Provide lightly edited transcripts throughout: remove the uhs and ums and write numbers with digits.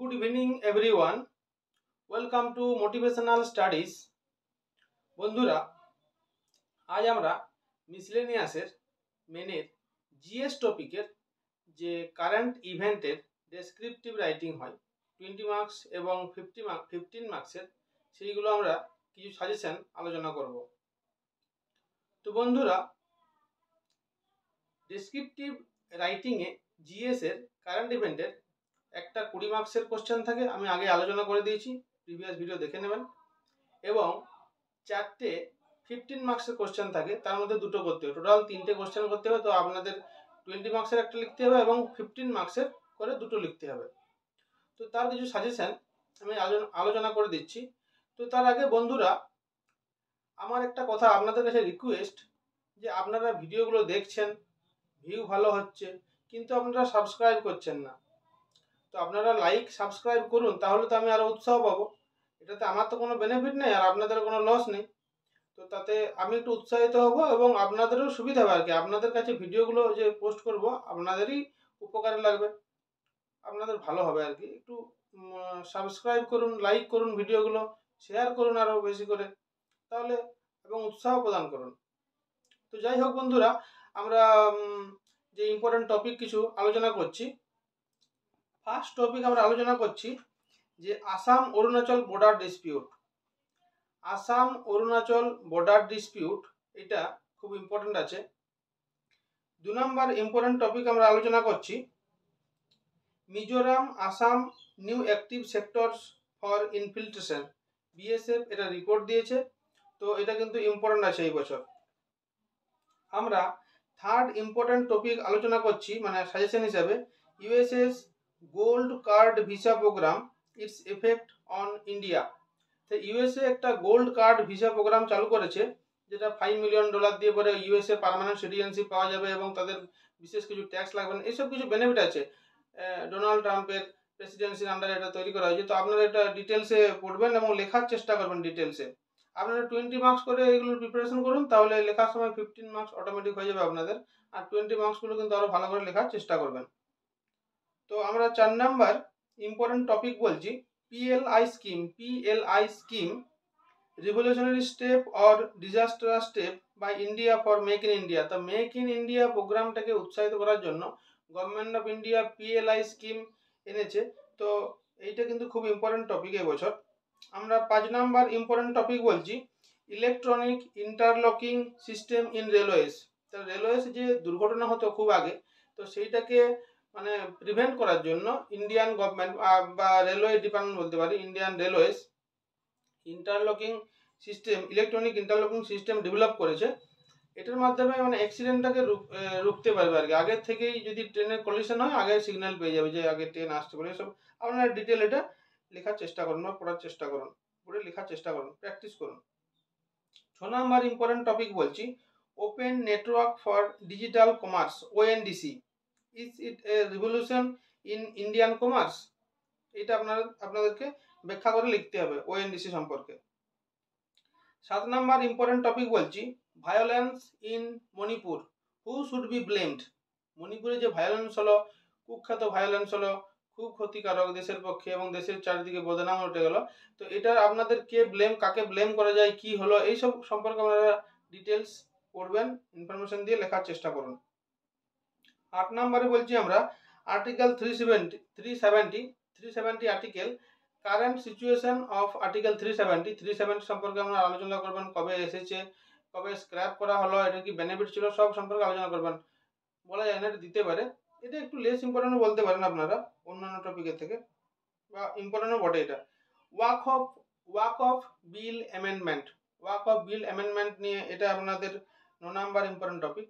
Good evening everyone. Welcome to Motivational Studies. বন্ধুরা, আজ আমরা মিসলেনিয়াসের মেনের জিএস টপিকের যে কারেন্ট ইভেন্টের ডেসক্রিপটিভ রাইটিং হয় 20 মার্কস এবং 15 মার্কসের সেইগুলো আমরা কিছু সাজেশন আলোচনা করব। তো বন্ধুরা, ডেসক্রিপটিভ রাইটিংয়ে জিএস এর কারেন্ট ইভেন্টের একটা 20 মার্কসের কোশ্চেন থাকে, আমি আগে আলোচনা করে দিয়েছি, প্রিভিয়াস ভিডিও দেখে নেবেন। এবং 4টে 15 মার্কসের কোশ্চেন থাকে, তার মধ্যে দুটো করতে হবে, টোটাল 3টে কোশ্চেন করতে হবে। তো আপনাদের 20 মার্কসের একটা লিখতে হবে এবং 15 মার্কসের করে দুটো লিখতে হবে। তো তার কিছু সাজেশন আমি আলোচনা করে দিচ্ছি। তো তার আগে বন্ধুরা, আমার একটা কথা আপনাদের কাছে রিকোয়েস্ট, যে আপনারা ভিডিওগুলো দেখছেন, ভিউ ভালো হচ্ছে, কিন্তু আপনারা সাবস্ক্রাইব করছেন না। তো আপনারা লাইক সাবস্ক্রাইব করুন, তাহলে তো আমি আরও উৎসাহ পাবো। এটাতে আমার তো কোনো বেনিফিট নেই আর আপনাদের কোনো লস নেই। তো তাতে আমি একটু উৎসাহিত হব এবং আপনাদেরও সুবিধা হবে আর কি। আপনাদের কাছে ভিডিওগুলো যে পোস্ট করব আপনাদেরই উপকারে লাগবে, আপনাদের ভালো হবে আর কি। একটু সাবস্ক্রাইব করুন, লাইক করুন, ভিডিওগুলো শেয়ার করুন আরও বেশি করে, তাহলে, এবং উৎসাহ প্রদান করুন। তো যাই হোক বন্ধুরা, আমরা যে ইম্পর্টেন্ট টপিক কিছু আলোচনা করছি। ফার্স্ট টপিক আমরা আলোচনা করছি যে Assam Arunachal border dispute. Assam Arunachal border dispute, এটা খুব ইম্পর্টেন্ট আছে। 2 নম্বর ইম্পর্টেন্ট টপিক আমরা আলোচনা করছি Mizoram Assam new active sectors for infiltration. BSF এটা রিপোর্ট দিয়েছে, তো এটা কিন্তু ইম্পর্টেন্ট আছে এই বছর। আমরা থার্ড ইম্পর্টেন্ট টপিক আলোচনা করছি, মানে সাজেশন হিসাবে, US's gold card visa program, it's effect on India. তো ইউএসএ একটা গোল্ড কার্ড ভিসা প্রোগ্রাম চালু করেছে, যেটা $5 মিলিয়ন দিয়ে পরে ইউএসএ পার্মানেন্ট সিটিজেনশিপ পাওয়া যাবে এবং তাদের বিশেষ কিছু ট্যাক্স লাগবে না, এইসব কিছু বেনিফিট আছে। ডোনাল্ড ট্রাম্পের প্রেসিডেন্সির আন্ডারে এটা তৈরি করা হয়েছে। তো আপনারা এটা ডিটেলসে পড়বেন এবং লেখার চেষ্টা করবেন ডিটেলসে। আপনারা 20 মার্কস করে এগুলোর প্রিপারেশন করুন, তাহলে লেখার সময় 15 মার্কস অটোমেটিক হয়ে যাবে আপনাদের। আর 20 মার্কসগুলো কিন্তু আরও ভালো করে লেখার চেষ্টা করবেন। তো আমরা 4 নাম্বার ইম্পর্টেন্ট টপিক বলছি PLI scheme. PLI scheme, revolutionary step or disaster step by India for make in India. তো মেক ইন ইন্ডিয়া প্রোগ্রামটাকে উৎসাহিত করার জন্য government of India PLI scheme এনেছে। তো এইটা কিন্তু খুব ইম্পর্টেন্ট টপিক এবছর। আমরা 5 নাম্বার ইম্পর্টেন্ট টপিক বলছি electronic interlocking system in railways. তো রেলওয়েজ যে দুর্ঘটনা হতো খুব আগে, তো সেইটাকে মানে প্রিভেন্ট করার জন্য ইন্ডিয়ান গভর্নমেন্ট বা রেলওয়ে ডিপার্টমেন্ট বলতে পারি, Indian railways interlocking system, electronic interlocking system develop করেছে। এটার মাধ্যমে মানে অ্যাক্সিডেন্টটাকে রুখতে পারবে আর কি। আগের থেকেই যদি ট্রেনের কলিশন হয়, আগে সিগন্যাল পেয়ে যাবে যে আগে ট্রেন আসতে পারে। এসব আপনারা ডিটেল এটা লেখার চেষ্টা করুন বা পড়ার চেষ্টা করুন, পড়ে লেখার চেষ্টা করুন, প্র্যাকটিস করুন। 6 নম্বর ইম্পর্টেন্ট টপিক বলছি open network for digital commerce, ONDC। Is it A revolution in Indian commerce? এটা আপনাদেরকে ব্যাখ্যা করে লিখতে হবে ONDC সম্পর্কে। 7 নম্বর ইম্পর্টেন্ট টপিক বলছি violence in Manipur, who should be blamed. মণিপুরে যে ভায়োলেন্স হলো, কুখ্যাত ভায়োলেন্স হলো, খুব ক্ষতিকারক দেশের পক্ষে এবং দেশের চারিদিকে বদনাম উঠে গেল। তো এটা আপনাদের কাকে ব্লেম করা যায়, কি হলো, এইসব সম্পর্কে আপনারা ডিটেলস পড়বেন, ইনফরমেশন দিয়ে লেখার চেষ্টা করুন। 8 নম্বরে বলছি আমরা article 370 article, current situation of article 370 সম্পর্কে আমরা আলোচনা করবেন। কবে এসেছে, কবে স্ক্র্যাপ করা হলো, এটা কি বেনিফিট ছিল, সব সম্পর্কে আলোচনা করবেন। বলা যায় না এটা দিতে পারে, এটা একটু লেস ইম্পর্টেন্ট বলতে পারেন আপনারা অন্যান্য টপিকের থেকে, বা ইম্পর্টেন্টও বটে এটা। ওয়াক অফ বিল অ্যামেন্ডমেন্ট নিয়ে এটা আপনাদের 9 number important topic.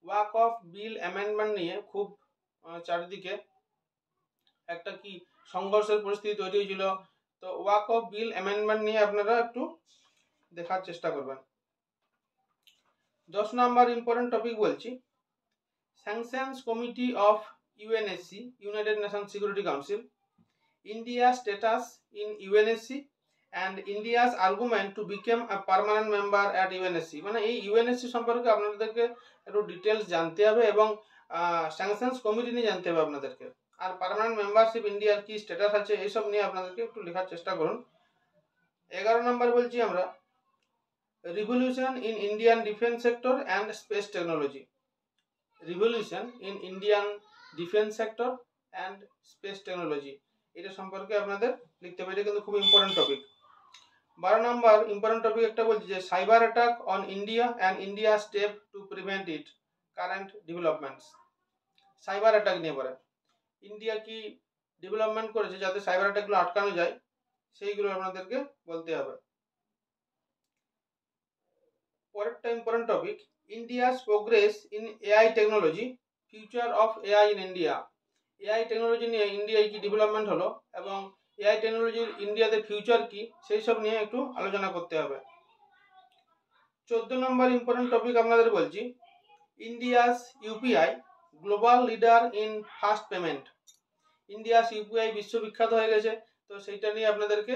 Walk of bill amendment নিয়ে খুব চারিদিকে একটা কি সংঘর্ষের পরিস্থিতি তৈরি হয়েছিল। তো ওয়াক অফ বিল অ্যামেন্ডমেন্ট নিয়ে আপনারা একটু দেখার চেষ্টা করবেন। 10 নাম্বার ইম্পর্টেন্ট টপিক বলছি sanctions committee of UNSC, United Nation Security Council, India status in UNSC and India's argument to become a permanent member at UNSC। মানে এই UNSC সম্পর্কে আপনাদেরকে একটু ডিটেলস জানতে হবে এবং স্যাংশনস কমিটি নিয়ে জানতে হবে আপনাদেরকে। আর পার্মানেন্ট মেম্বারশিপ ইন্ডিয়ার কি স্ট্যাটাস আছে এইসব নিয়ে আপনাদেরকে একটু লেখার চেষ্টা করুন। 11 নম্বর বলছি আমরা revolution in Indian defence sector and space technology. Revolution in Indian defence sector and space technology, এটা সম্পর্কে আপনাদের লিখতে হবে, এটা কিন্তু খুব ইম্পর্টেন্ট টপিক। 12 নম্বর ইম্পর্টেন্ট টপিক একটা বলছি যে cyber attack on India and India step to prevent it, current developments. Cyber attack নিয়ে পড়ে ইন্ডিয়া কি ডেভেলপমেন্ট করেছে যাতে সাইবার অ্যাটাকগুলো আটকানো যায়, সেইগুলো আপনাদেরকে বলতে হবে। পরেরটা important topic India's progress in AI technology, future of AI in India. AI technology নিয়ে ইন্ডিয়ায় কি ডেভেলপমেন্ট হলো এবং এআই টেকনোলজির ইন্ডিয়াতে ফিউচার কি, সেই সব নিয়ে একটু আলোচনা করতে হবে। 14 নম্বর ইম্পর্টেন্ট টপিক আপনাদের বলছি India's UPI global leader in fast payment. India's UPI বিশ্ববিখ্যাত হয়ে গেছে, তো সেইটা নিয়ে আপনাদেরকে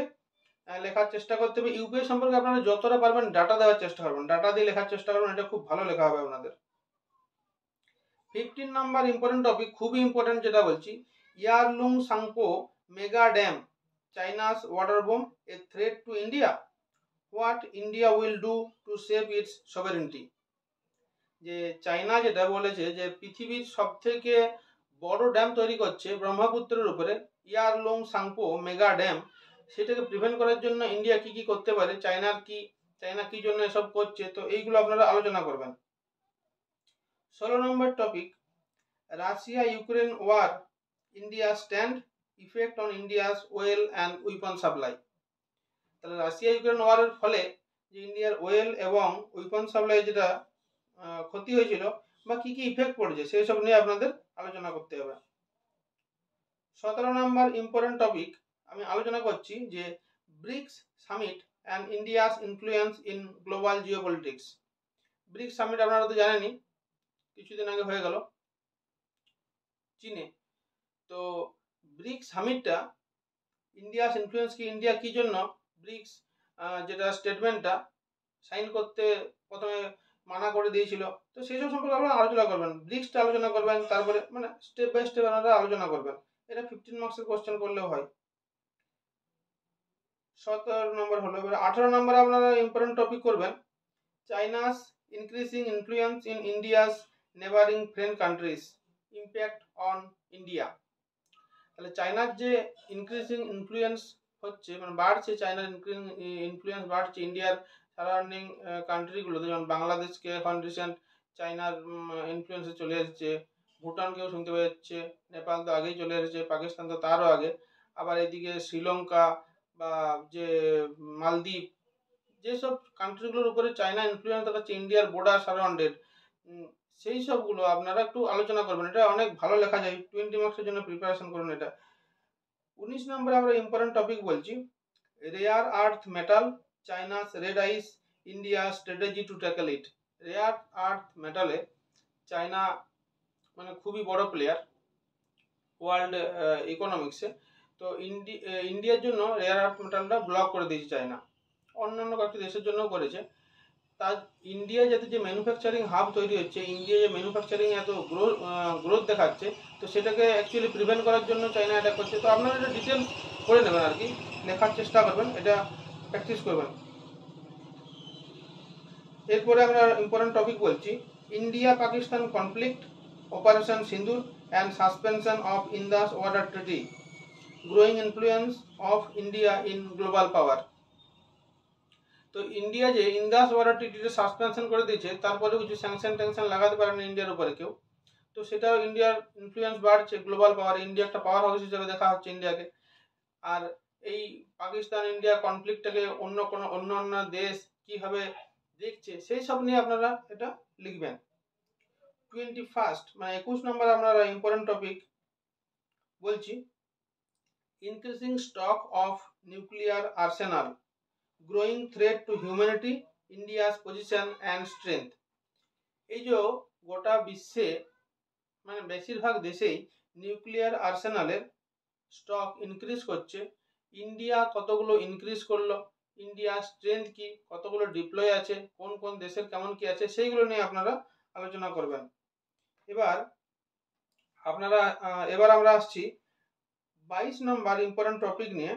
লেখার চেষ্টা করতে হবে। ইউপিআই সম্পর্কে আপনারা যতটা পারবেন ডাটা দেওয়ার চেষ্টা করবেন, ডাটা দিয়ে লেখার চেষ্টা করবেন, এটা খুব ভালো লেখা হবে আপনাদের। 15 নম্বর ইম্পর্টেন্ট টপিক খুবই ইম্পর্টেন্ট, যেটা বলছি Yarlung Tsangpo mega dam China's water bomb a threat to India, what India will do to save its sovereignty. যে চায়না যেটা বলেছে যে পৃথিবীর সব থেকে বড় ড্যাম তৈরি করছে ব্রহ্মপুত্রের উপরে, ইয়ারলুং সাংপো মেগা ড্যাম, সেটাকে প্রিভেন্ট করার জন্য ইন্ডিয়া কি কি করতে পারে, চায়না কি জন্য এসব করছে, তো এইগুলো আপনারা আলোচনা করবেন। 16 নম্বর topic Russia Ukraine war, India stand, effect on India's oil and weapon supply. তাহলে রাশিয়া ইউক্রেন ওয়ারের ফলে যে ইন্ডিয়ার ওয়েল এবং উইপন সাপ্লাই যেটা ক্ষতি হয়েছিল বা কি কি ইফেক্ট পড়েছে সেই সব নিয়ে আপনাদের আলোচনা করতে হবে। 17 নম্বর ইম্পর্টেন্ট টপিক আমি আলোচনা করছি যে BRICS summit and India's influence in global geopolitics. BRICS summit আপনারা তো জানেনই, কিছুদিন আগে হয়ে গেল চীনে। তো ব্রিক্স সামিটটা ইন্ডিয়াস ইনফ্লুয়েন্স কি, ইন্ডিয়া কি জন্য ব্রিক্স যেটা স্টেটমেন্টটা সাইন করতে প্রথমে মানা করে দিয়েছিল, তো সেই সব সম্পর্কে আপনারা আলোচনা করবেন, ব্রিক্সটা আলোচনা করবেন, তারপরে মানে স্টেপ বাই স্টেপ আপনারা আলোচনা করবেন। এটা 15 মার্কসের কোশ্চেন করলেও হয়। 17 নম্বর হলো। এবার 18 নম্বর আপনারা ইম্পর্টেন্ট টপিক করবেন China's increasing influence in India's neighbouring friend countries, impact on India. তাহলে চায়নার যে ইনক্রিজিং ইনফ্লুয়েন্স হচ্ছে মানে বাড়ছে, চায়নার ইনফ্লুয়েন্স বাড়ছে ইন্ডিয়ার সারাউন্ডিং কান্ট্রিগুলোতে, যেমন বাংলাদেশকে এখন রিসেন্ট চায়নার ইনফ্লুয়েন্সে চলে এসেছে, ভুটানকেও শুনতে পাওয়া যাচ্ছে, নেপাল তো আগেই চলে এসেছে, পাকিস্তান তো তারও আগে, আবার এদিকে শ্রীলঙ্কা বা যে মালদ্বীপ, যেসব কান্ট্রিগুলোর উপরে চায়না ইনফ্লুয়েন্স দেখাচ্ছে ইন্ডিয়ার বর্ডার সারাউন্ডেড, সেই সবগুলো আপনারা একটু আলোচনা করবেন। এটা অনেক ভালো লেখা যায়, 20 মার্কসের জন্য প্রিপারেশন করুন এটা। 19 নম্বরে আমরা ইম্পর্টেন্ট টপিক বলছি rare earth metal, China's red ice, India strategy to tackle it. Rare earth মেটালে চায়না মানে খুবই বড় প্লেয়ার ওয়ার্ল্ড ইকোনমিক্সে, তো ইন্ডিয়ার জন্য রেয়ার আর্থ মেটালটা ব্লক করে দিয়েছে চায়না, অন্যান্য কয়েকটি দেশের জন্যও করেছে। তার ইন্ডিয়া যাতে যে ম্যানুফ্যাকচারিং হাব তৈরি হচ্ছে, ইন্ডিয়া যে ম্যানুফ্যাকচারিং এত গ্রোথ দেখাচ্ছে, তো সেটাকে অ্যাকচুয়ালি প্রিভেন্ট করার জন্য চায়না এটা করছে। তো আপনারা এটা ডিটেলস করে নেবেন আর কি, লেখার চেষ্টা করবেন, এটা প্র্যাকটিস করবেন। এরপরে আমরা ইম্পর্টেন্ট টপিক বলছি India Pakistan conflict, operation Sindoor and suspension of Indus water treaty, growing influence of India in global power. তো ইন্ডিয়া যে ইন্দাস ওয়াটার ট্রিটিতে সাসপেনশন করে দিয়েছে, তারপরে কিছু স্যাংশন ট্যাংশন লাগাতে পারে না ইন্ডিয়ার উপরে কেউ, তো সেটাও ইন্ডিয়ার ইনফ্লুয়েন্স বাড়ছে গ্লোবাল পাওয়ার, ইন্ডিয়া একটা পাওয়ার হাউস হিসেবে দেখা হচ্ছে ইন্ডিয়াকে। আর এই পাকিস্তান ইন্ডিয়া কনফ্লিক্টটাকে অন্য দেশ কিভাবে দেখছে সেই সব নিয়ে আপনারা এটা লিখবেন। 21 মানে 21 নম্বর আপনারা ইম্পর্টেন্ট টপিক বলছি increasing stock of nuclear Arsenal, growing threat to humanity, India's position and strength. এই যে গোটা বিশ্বে মানে বেশিরভাগ দেশেই নিউক্লিয়ার আর্সেনালের স্টক ইনক্রিজ করছে, ইন্ডিয়া কতগুলো ইনক্রিজ করলো, ইন্ডিয়ার স্ট্রেংথ কি, কতগুলো ডিপ্লয় আছে, কোন কোন দেশের কেমন কি আছে, সেইগুলো নিয়ে আপনারা আলোচনা করবেন। এবার আপনারা এবার আমরা আসছি 22 নম্বর ইম্পর্টেন্ট টপিক নিয়ে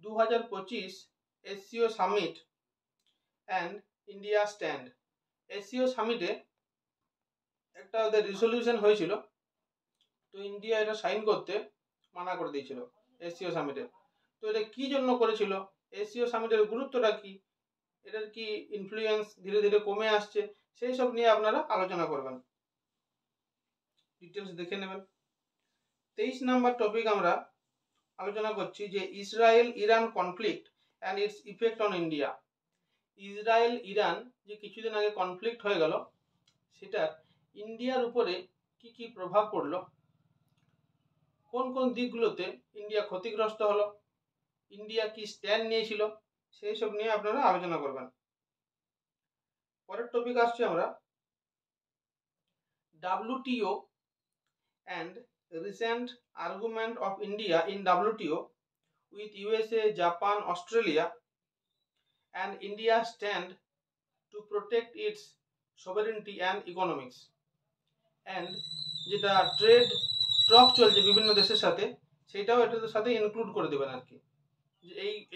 2025 SCO summit and India stand. SCO সামিটে একটা ওদের রিসলিউশন হয়েছিল, তো ইন্ডিয়া এটা সাইন করতে মানা করে দিয়েছিল এসসিও সামিটে। তো এটা কি জন্য করেছিল, এসসিও সামিটের গুরুত্বটা কি, এটার কি ইনফ্লুয়েন্স ধীরে ধীরে কমে আসছে, সেই সব নিয়ে আপনারা আলোচনা করবেন, ডিটেলস দেখে নেবেন। 23 নম্বর টপিক আমরা আলোচনা করছি যে Israel Iran conflict and it's effect on India. Israel Iran যে কিছুদিন আগে কনফ্লিক্ট হয়ে গেল, সেটার ইন্ডিয়ার উপরে কি কি প্রভাব পড়লো, কোন কোন দিকগুলোতে ইন্ডিয়া ক্ষতিগ্রস্ত হলো, ইন্ডিয়া কি স্ট্যান্ড নিয়েছিল, সেই সব নিয়ে আপনারা আলোচনা করবেন। পরের টপিক আসছে আমরা WTO and recent argument of India in WTO with USA, Japan, Australia and India stand to protect its sovereignty and economics, and যেটা ট্রেড টক চলছে বিভিন্ন দেশের সাথে, সেটাও এটার সাথে ইনক্লুড করে দেবেন আর কি।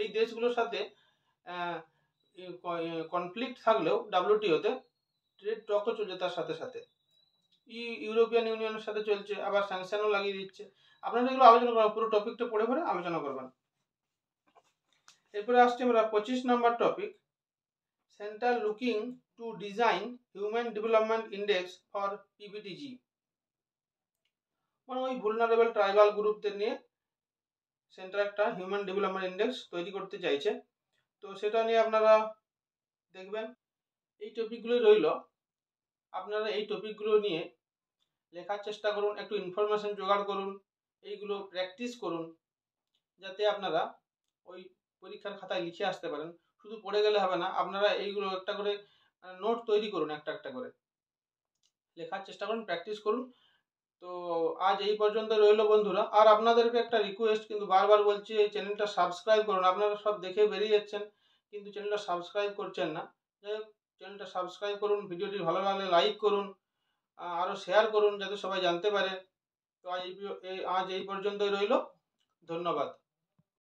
এই দেশগুলোর সাথে কনফ্লিক্ট থাকলেও WTO-তে ট্রেড টকও চলছে, তার সাথে সাথে ইউরোপিয়ান ইউনিয়নের সাথে চলছে, আবার স্যাংশনও লাগিয়ে দিচ্ছে। আপনারা এগুলো আলোচনা করবেন, পুরো টপিকটা পড়ে পড়ে আলোচনা করবেন। এরপরে আসছে আমরা 25 নম্বর topic, centre looking to design human development index for PBTG, মানে ওই ভুলনারেবল ট্রাইবাল গ্রুপদের নিয়ে সেন্টার একটা হিউম্যান ডেভেলপমেন্ট ইন্ডেক্স তৈরি করতে চাইছে, তো সেটা নিয়ে আপনারা দেখবেন। এই টপিকগুলো রইল, আপনারা এই টপিকগুলো নিয়ে লেখার চেষ্টা করুন, একটু ইনফরমেশন জোগাড় করুন, এইগুলো প্র্যাকটিস করুন, যাতে আপনারা ওই পরীক্ষার খাতায় লিখে আসতে পারেন। শুধু পড়ে গেলে হবে না, আপনারা এইগুলো একটা করে নোট তৈরি করুন, একটা একটা করে লেখার চেষ্টা করুন, প্র্যাকটিস করুন। তো আজ এই পর্যন্ত রইল বন্ধুরা। আর আপনাদেরকে একটা রিকোয়েস্ট, কিন্তু বারবার বলছি, এই চ্যানেলটা সাবস্ক্রাইব করুন। আপনারা সব দেখে বেরিয়ে যাচ্ছেন, কিন্তু চ্যানেলটা সাবস্ক্রাইব করছেন না। যাই হোক, চ্যানেলটা সাবস্ক্রাইব করুন, ভিডিওটি ভালো লাগলে লাইক করুন, আরও শেয়ার করুন যাতে সবাই জানতে পারে। তো আজ এই পর্যন্তই রইল, ধন্যবাদ।